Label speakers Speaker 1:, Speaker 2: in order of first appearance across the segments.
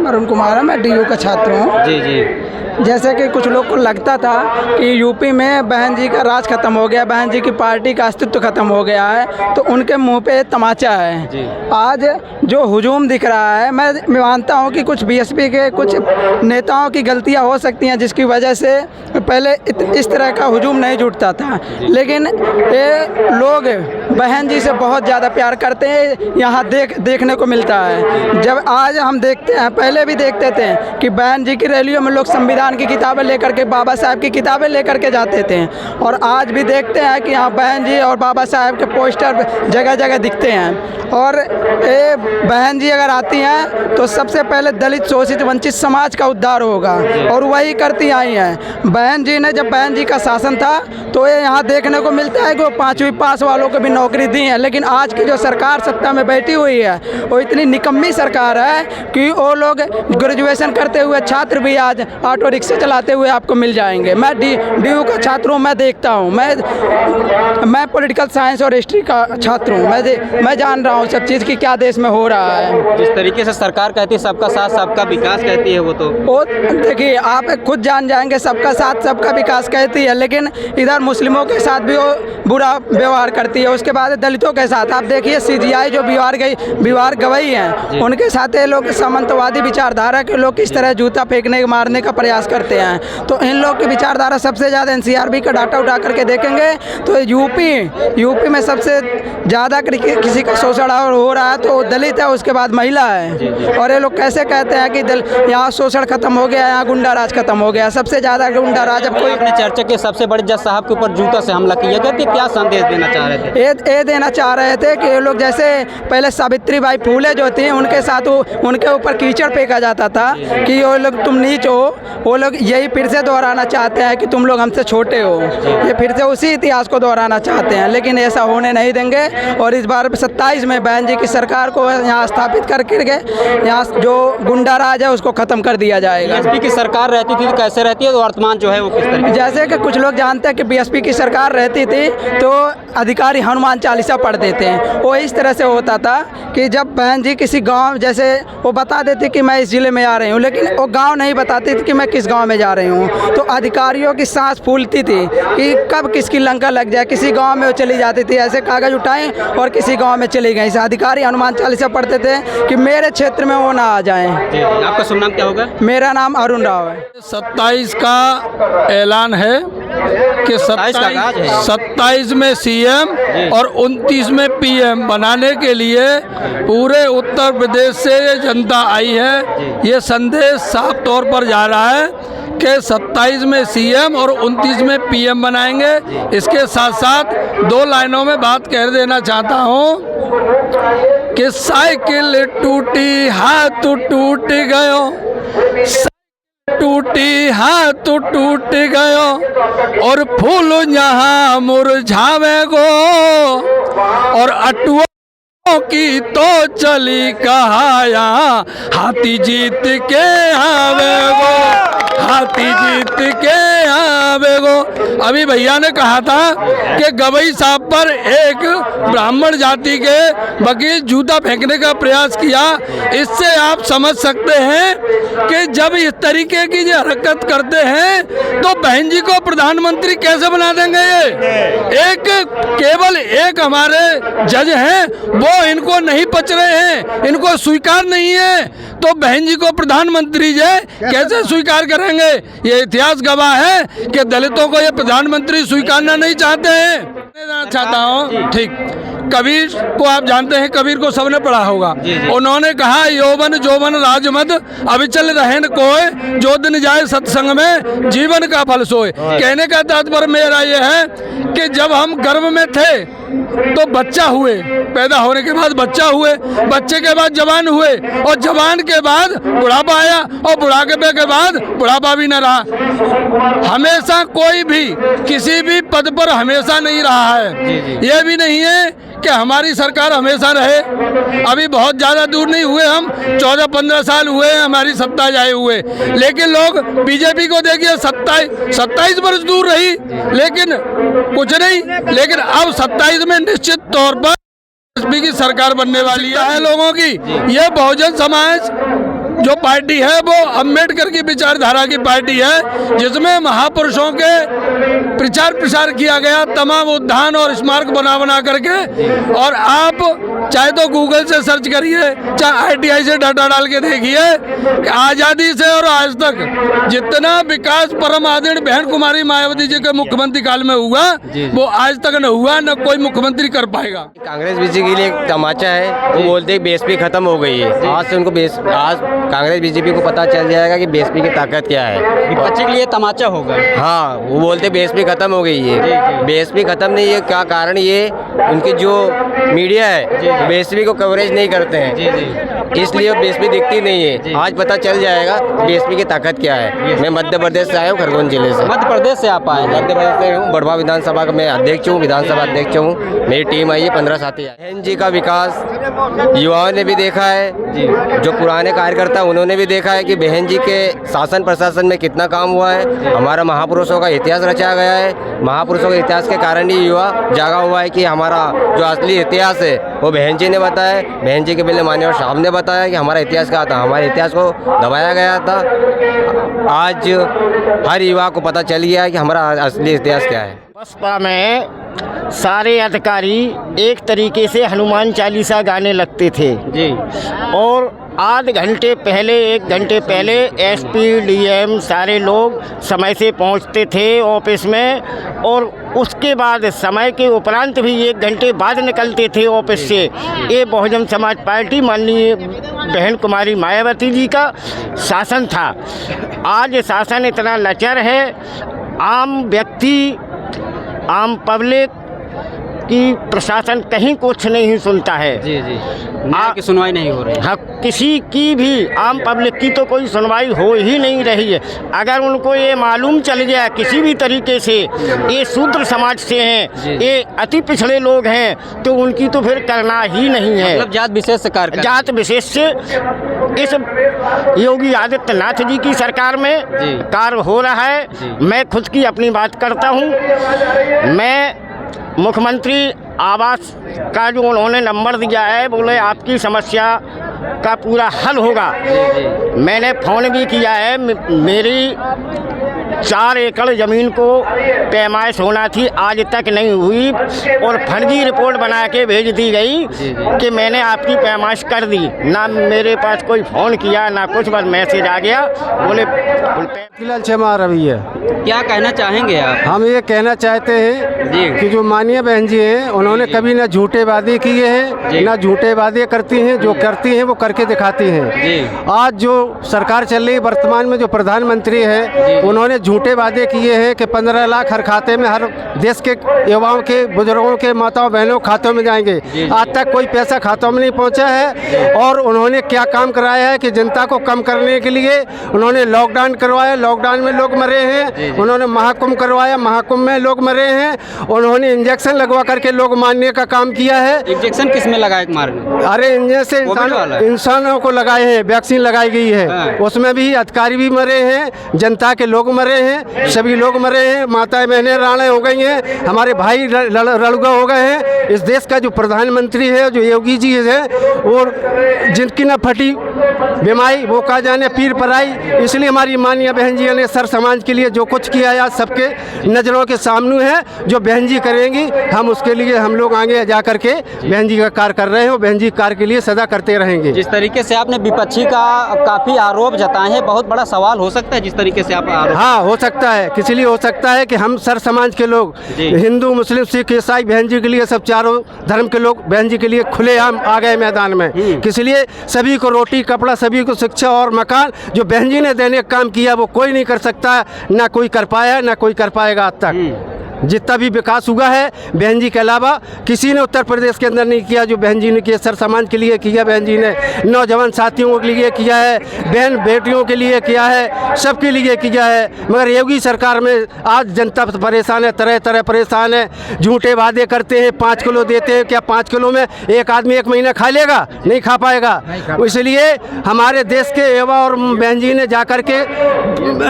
Speaker 1: नाम अरुण कुमार है, मैं डीयू का छात्र हूँ।
Speaker 2: जी जी।
Speaker 1: जैसे कि कुछ लोग को लगता था कि यूपी में बहन जी का राज खत्म हो गया, बहन जी की पार्टी का अस्तित्व खत्म हो गया है, तो उनके मुंह पे तमाचा है
Speaker 2: जी।
Speaker 1: आज जो हुजूम दिख रहा है, मैं मानता हूं कि कुछ बीएसपी के कुछ नेताओं की गलतियां हो सकती हैं जिसकी वजह से पहले इस तरह का हुजूम नहीं जुटता था, लेकिन ये लोग बहन जी से बहुत ज़्यादा प्यार करते हैं, यहाँ देखने को मिलता है। जब आज हम देखते हैं, पहले भी देखते थे कि बहन जी की रैलियों में लोग संविधान की किताबें लेकर के, बाबा साहब की किताबें लेकर के जाते थे, और आज भी देखते हैं कि यहाँ बहन जी और बाबा साहब के पोस्टर जगह जगह दिखते हैं। और ये बहन जी अगर आती हैं तो सबसे पहले दलित, शोषित, वंचित समाज का उद्धार होगा, और वही करती आई हैं। बहन जी ने, जब बहन जी का शासन था तो ये यहाँ देखने को मिलता है कि वो 5वीं पास वालों को भी नौकरी दी है, लेकिन आज की जो सरकार सत्ता में बैठी हुई है वो इतनी निकम्मी सरकार है कि वो लोग ग्रेजुएशन करते हुए छात्र भी आज ऑटो रिक्शा चलाते हुए आपको मिल जाएंगे। मैं डीयू का छात्र हूँ, मैं देखता हूँ, मैं पॉलिटिकल साइंस और हिस्ट्री का छात्र हूँ, मैं जान रहा हूँ सब चीज़ की क्या देश में हो रहा है।
Speaker 2: जिस तरीके से सरकार कहती है सबका साथ सबका विकास कहती है, वो
Speaker 1: देखिए आप खुद जान जाएंगे, सबका साथ सबका विकास कहती है, लेकिन इधर मुस्लिमों के साथ भी वो बुरा व्यवहार करती है। उसके बाद दलितों के साथ आप देखिए CGI जो बिहार गवाही हैं, उनके साथ ये लोग सामंतवादी विचारधारा के लोग किस तरह जूता फेंकने मारने का प्रयास करते हैं। तो इन लोग की विचारधारा सबसे ज़्यादा NCRB का डाटा उठा करके देखेंगे तो यूपी में सबसे ज़्यादा किसी का शोषण हो रहा है तो दलित है, उसके बाद महिला है। और ये लोग कैसे कहते हैं कि यहाँ शोषण खत्म हो गया, यहाँ गुंडा राज खत्म हो गया। सबसे ज़्यादा गुंडा राज अब कोई
Speaker 2: अपने चर्चा के सबसे बड़े जज साहब के ऊपर जूता से हमला किया गया, तो क्या संदेश देना चाह रहे थे?
Speaker 1: ये देना चाह रहे थे कि ये लोग जैसे पहले सावित्रीबाई फूले जो थी उनके साथ उनके ऊपर कीचड़ फेंका जाता था कि वो लोग तुम नीच हो, वो लोग यही फिर से दोहराना चाहते हैं कि तुम लोग हमसे छोटे हो। ये फिर से उसी इतिहास को दोहराना चाहते हैं, लेकिन ऐसा होने नहीं देंगे। और इस बार 27 में बहन जी की सरकार को यहाँ स्थापित करके यहाँ जो गुंडा राज है उसको खत्म कर दिया जाएगा।
Speaker 2: बीएसपी की सरकार रहती थी तो कैसे रहती है, तो वर्तमान जो है वो किस तरीके?
Speaker 1: जैसे कि कुछ लोग जानते हैं कि बीएसपी की सरकार रहती थी तो अधिकारी हनुमान चालीसा पढ़ देते हैं। वो इस तरह से होता था कि जब बहन जी किसी गांव, जैसे वो बता देती कि मैं इस ज़िले में आ रही हूँ, लेकिन वो गांव नहीं बताती थी कि मैं किस गांव में जा रही हूँ, तो अधिकारियों की सांस फूलती थी कि कब किसकी लंका लग जाए। किसी गांव में वो चली जाती थी, ऐसे कागज़ उठाएं और किसी गांव में चली गई। अधिकारी हनुमान चालीसा पढ़ते थे कि मेरे क्षेत्र में वो ना आ जाएं।
Speaker 2: आपका शुभ नाम क्या होगा?
Speaker 1: मेरा नाम अरुण राव है।
Speaker 3: 27 का ऐलान है कि 27 में CM और 29 में PM बनाने के लिए पूरे उत्तर प्रदेश से ये जनता आई है। ये संदेश साफ तौर पर जा रहा है कि 27 में CM और 29 में PM बनाएंगे। इसके साथ साथ 2 लाइनों में बात कह देना चाहता हूँ कि साइकिल टूटी हाथ टूट गयो, टूटी हाथ टूट गयो और फूल यहाँ मुरझावे गो, और अटुआ की तो चली कहाया हाथी जीत के आवे गो, हाथी जीत के आवे गो। अभी भैया ने कहा था कि गवई साहब पर एक ब्राह्मण जाति के वकील जूता फेंकने का प्रयास किया। इससे आप समझ सकते हैं कि जब इस तरीके की जो हरकत करते हैं तो बहन जी को प्रधानमंत्री कैसे बना देंगे। ये केवल एक हमारे जज हैं, वो इनको नहीं पच रहे हैं, इनको स्वीकार नहीं है, तो बहन जी को प्रधानमंत्री जी कैसे स्वीकार करेंगे। ये इतिहास गवाह है कि दलितों को ये प्रधानमंत्री स्वीकारना नहीं चाहते हैं। चाहता हूँ ठीक, कबीर को आप जानते हैं, कबीर को सबने पढ़ा होगा। उन्होंने कहा यौवन जोवन राजमद अविचल रहन कोय, जो दिन जाए सत्संग में जीवन का फल सोए। कहने का तात्पर्य मेरा ये है कि जब हम गर्भ में थे तो बच्चा हुए, पैदा होने के बाद बच्चा हुए, बच्चे के बाद जवान हुए, और जवान के बाद बुढ़ापा आया, और बुढ़ापे के बाद बुढ़ापा भी न रहा। हमेशा कोई भी किसी भी पद पर हमेशा नहीं रहा है। ये भी नहीं है कि हमारी सरकार हमेशा रहे। अभी बहुत ज़्यादा दूर नहीं हुए, हम 14-15 साल हुए हैं हमारी सत्ता जाए हुए, लेकिन लोग बीजेपी को देखिए 27 वर्ष दूर रही लेकिन कुछ नहीं। लेकिन अब 27 में निश्चित तौर पर बीजेपी की सरकार बनने वाली है लोगों की। ये बहुजन समाज जो पार्टी है वो अम्बेडकर की विचारधारा की पार्टी है, जिसमें महापुरुषों के प्रचार प्रसार किया गया, तमाम उद्यान और स्मारक बना बना करके। और आप चाहे तो गूगल से सर्च करिए, चाहे ITI से डाटा डाल के देखिए कि आज़ादी से और आज तक जितना विकास परम आदरणीय बहन कुमारी मायावती जी के मुख्यमंत्री काल में हुआ वो आज तक न हुआ, न कोई मुख्यमंत्री कर पाएगा।
Speaker 4: कांग्रेस बीजेपी के लिए एक तमाचा है, वो बोलते हैं बीएसपी खत्म हो गई है। आज से उनको आज कांग्रेस बीजेपी को पता चल जाएगा कि बीएसपी की ताकत क्या है।
Speaker 2: विपक्ष के लिए तमाचा होगा।
Speaker 4: हाँ, वो बोलते बीएसपी खत्म हो गई है। बीएसपी खत्म नहीं है, क्या कारण ये उनकी जो मीडिया है बीएसपी को कवरेज नहीं करते हैं, इसलिए बीएसपी दिखती नहीं है। आज पता चल जाएगा बीएसपी की ताकत क्या है। मैं मध्य प्रदेश से आया हूँ, खरगोन जिले से।
Speaker 2: मध्य प्रदेश से आप आए?
Speaker 4: मध्य प्रदेश से हूँ, बड़वा विधानसभा का मैं अध्यक्ष हूँ, विधानसभा अध्यक्ष हूँ। मेरी टीम आई है, 15 साथी आए। बहन जी का विकास युवाओं ने भी देखा है, जो पुराने कार्यकर्ता उन्होंने भी देखा है कि बहन जी के शासन प्रशासन में कितना काम हुआ है। हमारा महापुरुषों का इतिहास रचा गया है, महापुरुषों के इतिहास के कारण ही युवा जागा हुआ है कि हमारा जो असली इतिहास है वो बहन जी ने बताया। बहन जी के पहले मान्यवर साहब ने बताया कि हमारा इतिहास क्या था, हमारे इतिहास को दबाया गया था। आज हर युवा को पता चल गया है कि हमारा असली इतिहास क्या है।
Speaker 5: बसपा में सारे अधिकारी एक तरीके से हनुमान चालीसा गाने लगते थे
Speaker 2: जी।
Speaker 5: और आध घंटे पहले, 1 घंटे पहले एसपी डीएम सारे लोग समय से पहुंचते थे ऑफिस में, और उसके बाद समय के उपरांत भी 1 घंटे बाद निकलते थे ऑफिस से। ये बहुजन समाज पार्टी माननीय बहन कुमारी मायावती जी का शासन था। आज शासन इतना लचर है, आम व्यक्ति, आम पब्लिक की प्रशासन कहीं कुछ नहीं सुनता है।
Speaker 2: जी जी, न्याय की सुनवाई नहीं हो रही।
Speaker 5: हाँ, किसी की भी आम पब्लिक की तो कोई सुनवाई हो ही नहीं रही है। अगर उनको ये मालूम चल गया किसी भी तरीके से ये शूद्र समाज से हैं, ये अति पिछड़े लोग हैं, तो उनकी तो फिर करना ही नहीं है।
Speaker 2: मतलब जात विशेष से कार्य,
Speaker 5: जात विशेष से इस योगी आदित्यनाथ जी की सरकार में कार्य हो रहा है। मैं खुद की अपनी बात करता हूँ। मैं मुख्यमंत्री आवास का जो उन्होंने नंबर दिया है, बोले आपकी समस्या का पूरा हल होगा। मैंने फ़ोन भी किया है। मेरी 4 एकड़ ज़मीन को पैमाइश होना थी, आज तक नहीं हुई, और फर्जी रिपोर्ट बना के भेज दी गई कि मैंने आपकी पैमाइश कर दी। ना मेरे पास कोई फ़ोन किया, ना कुछ, बस मैसेज आ गया, बोले
Speaker 6: रवि है।
Speaker 2: क्या कहना चाहेंगे आप?
Speaker 6: हम ये कहना चाहते हैं
Speaker 2: जी
Speaker 6: कि जो माननीय बहन जी हैं, उन्होंने कभी ना झूठे वादे किए हैं, ना झूठे वादे करती हैं। जो करती हैं वो करके दिखाती हैं। आज जो सरकार चल रही वर्तमान में, जो प्रधानमंत्री है, उन्होंने झूठे वादे किए हैं कि 15 लाख हर खाते में, हर देश के युवाओं के, बुजुर्गों के, माताओं बहनों खातों में जाएंगे। आज तक कोई पैसा खातों में नहीं पहुंचा है। और उन्होंने क्या काम कराया है कि जनता को कम करने के लिए उन्होंने लॉकडाउन करवाया, लॉकडाउन में लोग मरे हैं। उन्होंने महाकुंभ करवाया, महाकुंभ में लोग मरे हैं। उन्होंने इंजेक्शन लगवा करके लोग मारने का काम किया है।
Speaker 2: इंजेक्शन किसमें लगाए मारने?
Speaker 6: अरे इंजेक्शन इंसानों को लगाए हैं, वैक्सीन लगाई गई है, उसमें भी अधिकारी भी मरे हैं, जनता के लोग मरे हैं, सभी लोग मरे हैं, माताएं बहनें राणें हो गई हैं, हमारे भाई रड़ुगा हो गए हैं। इस देश का जो प्रधानमंत्री है, जो योगी जी है, और जिनकी न फटी बीमारी वो का जाने पीर पर आई। इसलिए हमारी माननीय बहन जी ने सर समाज के लिए जो कुछ किया है, सबके नज़रों के सामने है। जो बहन जी करेंगी, हम उसके लिए हम लोग आगे जा करके बहन जी का कार्य कर रहे हैं, और बहन जी कार्य के लिए सदा करते रहेंगे।
Speaker 2: जिस तरीके से आपने विपक्षी का काफ़ी आरोप जताए हैं, बहुत बड़ा सवाल हो सकता है जिस तरीके से आप आरोप।
Speaker 6: हाँ, हो सकता है। किस लिए हो सकता है कि हम सर समाज के लोग, हिंदू, मुस्लिम, सिख, ईसाई, बहन जी के लिए, सब चारों धर्म के लोग बहन जी के लिए खुलेआम आ गए मैदान में। किस लिए? सभी को रोटी कपड़ा, सभी को शिक्षा और मकान, जो बहन जी ने देने का काम किया वो कोई नहीं कर सकता, ना कोई कर पाया, ना कोई कर पाएगा आज तक। जितना भी विकास हुआ है बहन जी के अलावा किसी ने उत्तर प्रदेश के अंदर नहीं किया जो बहन जी ने किया। सर समाज के लिए किया बहन जी ने, नौजवान साथियों के लिए किया है, बहन बेटियों के लिए किया है, सबके लिए किया है। मगर योगी सरकार में आज जनता परेशान है, तरह तरह परेशान है। झूठे वादे करते हैं, 5 किलो देते हैं, क्या 5 किलो में एक आदमी 1 महीना खा लेगा? नहीं खा पाएगा। इसलिए हमारे देश के युवा और बहन जी ने जाकर के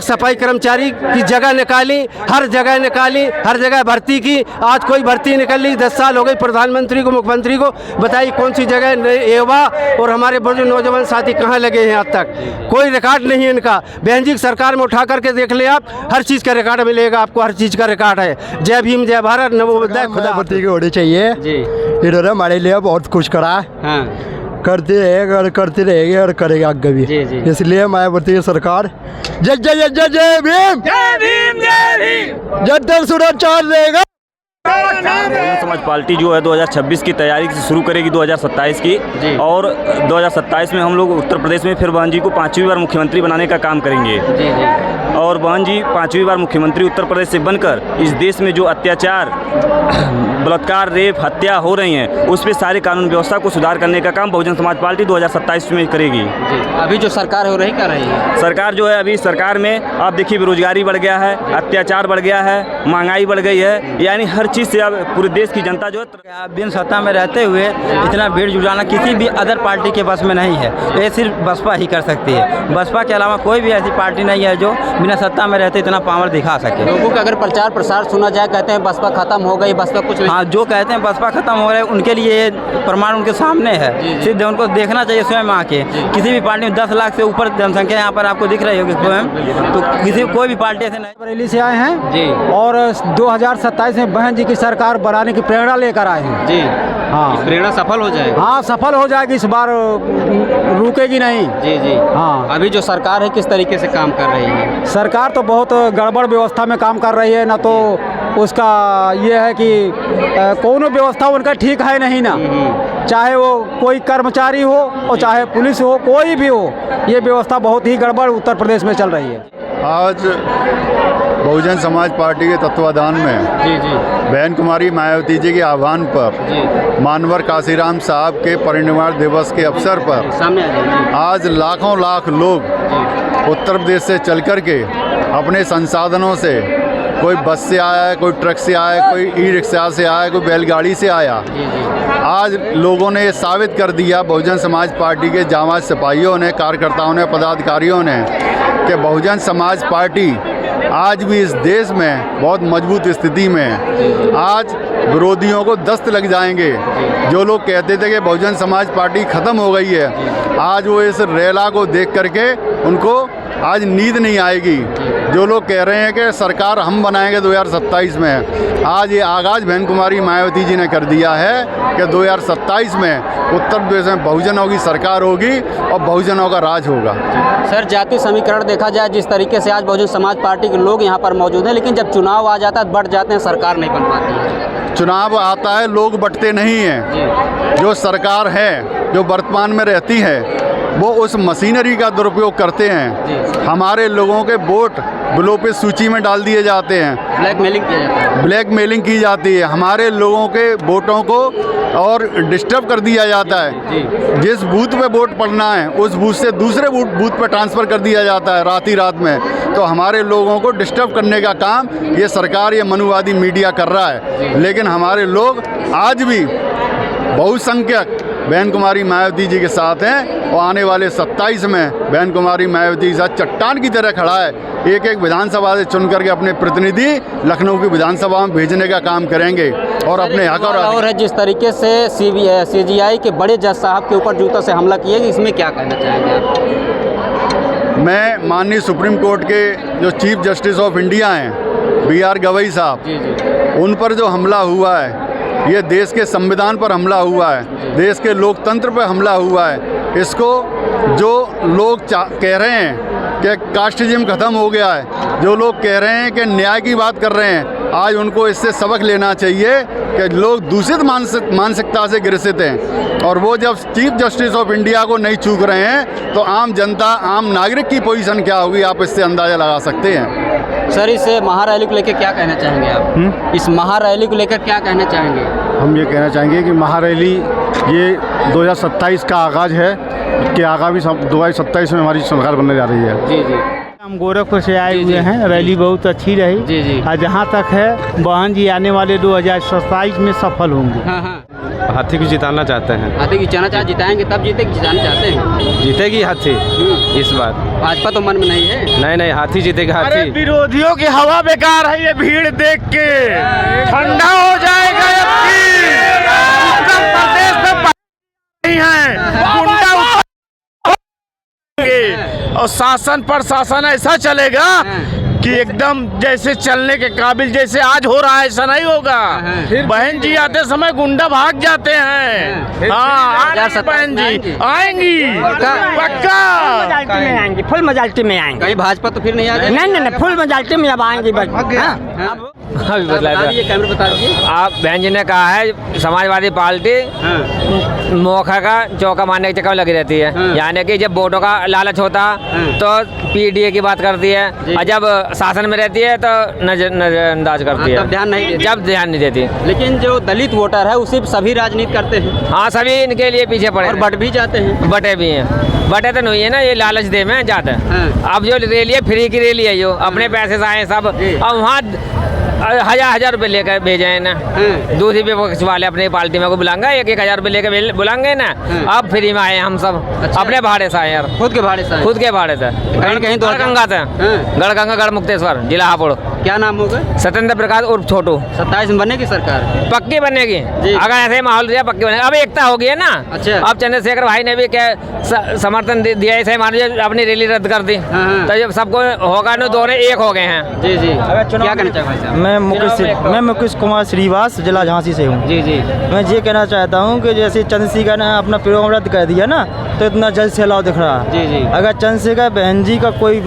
Speaker 6: सफाई कर्मचारी की जगह निकाली, हर जगह निकाली, हर जगह भर्ती की, आज कोई भर्ती निकल ली। 10 साल हो गई प्रधानमंत्री को, मुख्यमंत्री को, बताइए कौन सी जगह युवा और हमारे बुजुर्ग नौजवान साथी कहाँ लगे हैं। आज तक कोई रिकॉर्ड नहीं है इनका। बहन जी की सरकार में उठा करके देख ले आप, हर चीज़ का रिकॉर्ड मिलेगा आपको, हर चीज़ का रिकॉर्ड है। जय भीम, जय भारत, नमो बुद्धाय, खुदा
Speaker 7: भर्ती की होनी चाहिए
Speaker 2: जी।
Speaker 7: इन्होंने हमारे लिए बहुत कुछ करा,
Speaker 2: हाँ
Speaker 7: करते रहेंगे और करते रहेंगे और करेंगे आगे भी।
Speaker 2: जी, जी।
Speaker 7: इसलिए मायावती की सरकार जय जय जय जय जय भीम, जय भीम, जय भीम, जन सुरक्षा देगा।
Speaker 8: बहुजन समाज पार्टी जो है 2026 की तैयारी से शुरू करेगी 2027 की, और 2027 में हम लोग उत्तर प्रदेश में फिर बहन जी को 5वीं बार मुख्यमंत्री बनाने का काम करेंगे।
Speaker 2: जी जी।
Speaker 8: और बहन जी 5वीं बार मुख्यमंत्री उत्तर प्रदेश से बनकर इस देश में जो अत्याचार, बलात्कार, रेप, हत्या हो रही हैं, उस पर सारी कानून व्यवस्था को सुधार करने का काम बहुजन समाज पार्टी 2027 में करेगी।
Speaker 2: जी। अभी जो सरकार हो रही कर रही है,
Speaker 8: सरकार जो है अभी सरकार में आप देखिए बेरोजगारी बढ़ गया है, अत्याचार बढ़ गया है, महंगाई बढ़ गई है, यानी हर चीज़ से अब पूरे देश की जनता जो है
Speaker 1: बिन सत्ता में रहते हुए इतना भीड़ जुटाना किसी भी अदर पार्टी के बस में नहीं है। ये सिर्फ बसपा ही कर सकती है। बसपा के अलावा कोई भी ऐसी पार्टी नहीं है जो बिना सत्ता में रहते इतना पावर दिखा सके।
Speaker 2: लोगों का अगर प्रचार प्रसार सुना जाए, कहते हैं बसपा खत्म हो गई, बसपा कुछ नहीं।
Speaker 1: हाँ, जो कहते हैं बसपा खत्म हो रहा है उनके लिए ये प्रमाण उनके सामने है। सिर्फ उनको देखना चाहिए स्वयं आके। किसी भी पार्टी में 10 लाख से ऊपर जनसंख्या यहाँ पर आपको दिख रही होगी स्वयं, तो कोई भी पार्टी ऐसे नहीं।
Speaker 9: बरेली से आए हैं
Speaker 2: जी।
Speaker 9: और 2027 में बहन जी की सरकार बनाने की प्रेरणा लेकर आए हैं।
Speaker 2: जी
Speaker 9: हाँ,
Speaker 2: इस प्रेरणा सफल हो जाएगी।
Speaker 9: हाँ सफल हो जाएगी, इस बार रुकेगी नहीं।
Speaker 2: जी जी।
Speaker 9: हाँ,
Speaker 2: अभी जो सरकार है किस तरीके से काम कर रही है?
Speaker 9: सरकार तो बहुत गड़बड़ व्यवस्था में काम कर रही है ना, तो उसका ये है कि कोनो व्यवस्था उनका ठीक है नहीं ना, चाहे वो कोई कर्मचारी हो और चाहे पुलिस हो, कोई भी हो, ये व्यवस्था बहुत ही गड़बड़ उत्तर प्रदेश में चल रही है।
Speaker 10: आज बहुजन समाज पार्टी के तत्वाधान में
Speaker 2: जी जी।
Speaker 10: बहन कुमारी मायावती जी के आह्वान पर
Speaker 2: जी।
Speaker 10: मानवर काशीराम साहब के परिनिर्वाण दिवस के अवसर पर
Speaker 2: सामने आ जाइए।
Speaker 10: आज लाखों लाख लोग उत्तर प्रदेश से चल कर के अपने संसाधनों से, कोई बस से आया है, कोई ट्रक से आया है, कोई ई रिक्शा से आया है, कोई बैलगाड़ी से आया। आज लोगों ने ये साबित कर दिया, बहुजन समाज पार्टी के जांबाज सिपाहियों ने, कार्यकर्ताओं ने, पदाधिकारियों ने, कि बहुजन समाज पार्टी आज भी इस देश में बहुत मजबूत स्थिति में है। आज विरोधियों को दस्त लग जाएंगे। जो लोग कहते थे कि बहुजन समाज पार्टी ख़त्म हो गई है, आज वो इस रैला को देख करके उनको आज नींद नहीं आएगी। जो लोग कह रहे हैं कि सरकार हम बनाएंगे 2027 में, आज ये आगाज़ बहन कुमारी मायावती जी ने कर दिया है कि 2027 में उत्तर प्रदेश में बहुजनों की सरकार होगी और बहुजनों का राज होगा।
Speaker 2: सर, जातीय समीकरण देखा जाए जिस तरीके से आज बहुजन समाज पार्टी के लोग यहाँ पर मौजूद हैं, लेकिन जब चुनाव आ जाता है बढ़ जाते हैं, सरकार नहीं बन पाती है।
Speaker 10: चुनाव आता है, लोग बंटते नहीं हैं। जो सरकार है, जो वर्तमान में रहती है, वो उस मशीनरी का दुरुपयोग करते हैं। हमारे लोगों के वोट ब्लॉक सूची में डाल दिए जाते हैं,
Speaker 2: ब्लैकमेलिंग किया जाता है,
Speaker 10: ब्लैकमेलिंग की जाती है। हमारे लोगों के वोटों को और डिस्टर्ब कर दिया जाता है। जिस बूथ पे वोट पड़ना है उस बूथ से दूसरे बूथ पे ट्रांसफ़र कर दिया जाता है रात ही रात में। तो हमारे लोगों को डिस्टर्ब करने का काम ये सरकार, ये मनुवादी मीडिया कर रहा है। लेकिन हमारे लोग आज भी बहुसंख्यक बहन कुमारी मायावती जी के साथ हैं और आने वाले 27 में बहन कुमारी मायावती के साथ चट्टान की तरह खड़ा है। एक एक विधानसभा से चुन करके अपने प्रतिनिधि लखनऊ की विधानसभा में भेजने का काम करेंगे और अपने हक
Speaker 2: और है जिस तरीके से CGI के बड़े जज साहब के ऊपर जूता से हमला किया, इसमें क्या कहना चाहेंगे आप?
Speaker 10: मैं माननीय सुप्रीम कोर्ट के जो चीफ जस्टिस ऑफ इंडिया हैं BR गवई साहब, उन पर जो हमला हुआ है, ये देश के संविधान पर हमला हुआ है, देश के लोकतंत्र पर हमला हुआ है। इसको जो लोग कह रहे हैं कि कास्टिज्म ख़त्म हो गया है, जो लोग कह रहे हैं कि न्याय की बात कर रहे हैं, आज उनको इससे सबक लेना चाहिए कि लोग दूषित मानसिकता से ग्रसित हैं। और वो जब चीफ जस्टिस ऑफ इंडिया को नहीं चूक रहे हैं तो आम जनता, आम नागरिक की पोजीशन क्या होगी, आप इससे अंदाज़ा लगा सकते हैं।
Speaker 2: सर, इस महारैली को लेकर क्या कहना चाहेंगे आप? इस महारैली को लेकर क्या कहना चाहेंगे?
Speaker 10: हम ये कहना चाहेंगे कि महारैली ये 2027 का आगाज़ है कि आगामी 2027 में हमारी सरकार बनने जा रही है।
Speaker 2: जी जी।
Speaker 9: हम गोरखपुर से आए हुए हैं, रैली बहुत अच्छी रही।
Speaker 2: जी जी।
Speaker 9: और जहाँ तक है बहन जी आने वाले 2027 में सफल होंगे।
Speaker 2: हाँ हाँ।
Speaker 6: हाथी को जिताना चाहते हैं।
Speaker 2: हाथी की जिताएंगे तब जीते, जिताना चाहते हैं?
Speaker 6: जीतेगी हाथी इस बार।
Speaker 2: भाजपा तो मन में नहीं है।
Speaker 6: नहीं, हाथी जीतेगा हाथी।
Speaker 5: विरोधियों की हवा बेकार है, ये भीड़ देख के ठंडा हो जाएगा। उत्तर प्रदेश में नहीं है, गुंडा और शासन प्रशासन ऐसा चलेगा कि एकदम जैसे चलने के काबिल, जैसे आज हो रहा है ऐसा नहीं होगा। बहन जी आते समय गुंडा भाग जाते हैं। हाँ, बहन जी आएंगी पक्का
Speaker 11: में आएंगी, फुल मेजॉरिटी में आएंगे।
Speaker 2: कहीं भाजपा तो फिर नहीं आ जाएगी?
Speaker 11: नहीं, फुल मेजॉरिटी में अब आएंगी।
Speaker 2: बता दीजिए।
Speaker 4: आप बहन जी ने कहा है समाजवादी पार्टी मौका का चौका मारने के चक्कर में लगी रहती है। यानी कि जब वोटों का लालच होता तो पीडीए की बात करती है, और जब शासन में रहती है तो नजरअंदाज करती है, जब ध्यान नहीं देती।
Speaker 2: लेकिन जो दलित वोटर है उसी सभी राजनीति करते हैं।
Speaker 4: हाँ, सभी इनके लिए पीछे पड़े
Speaker 2: और बट भी जाते हैं।
Speaker 4: बटे भी हैं, बटे तो नहीं है ना, ये लालच दे में जाते हैं। अब जो रैली है फ्री की रैली है, जो अपने पैसे से आए सब, और वहाँ हजार रुपए लेकर भेजे हैं ना। दूसरी विपक्ष वाले अपनी पार्टी में को बुलाएंगे, 1,000 रुपए लेकर बुलाएंगे ना। अब फ्री में आए हम सब। अच्छा। अपने भाड़े से आए यार, खुद के भाड़े से। कहीं गढ़गंगा से, गढ़गंगा गढ़मुक्तेश्वर जिला हापुड़।
Speaker 2: क्या नाम होगा?
Speaker 4: सत्येंद्र प्रकाश उर्फ छोटू।
Speaker 2: 27 में बनेगी सरकार?
Speaker 4: पक्की बनेगी, अगर ऐसे माहौल दिया पक्की बनेगी। अब एकता हो गई है ना। अच्छा। अब चंद्रशेखर भाई ने भी क्या समर्थन दिया, ऐसे अपनी रैली रद्द कर दी, तो जब सबको होगा ना, दोनों एक हो गए हैं।
Speaker 2: जी जी, क्या कहना चाहिए?
Speaker 12: मैं मुकेश कुमार श्रीवास, जिला झांसी से हूँ। जी जी। मैं ये कहना चाहता हूँ कि जैसे चंद्रशेखर ने अपना प्रोग्राम रद्द कर दिया ना, तो इतना जल सैलाब दिख रहा है। जी जी। अगर चंद्रशेखर बहन जी का कोई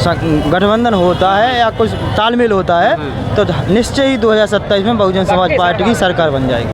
Speaker 12: गठबंधन होता है या कुछ तालमेल होता है तो निश्चय ही 2027 में बहुजन समाज पार्टी की सरकार बन जाएगी।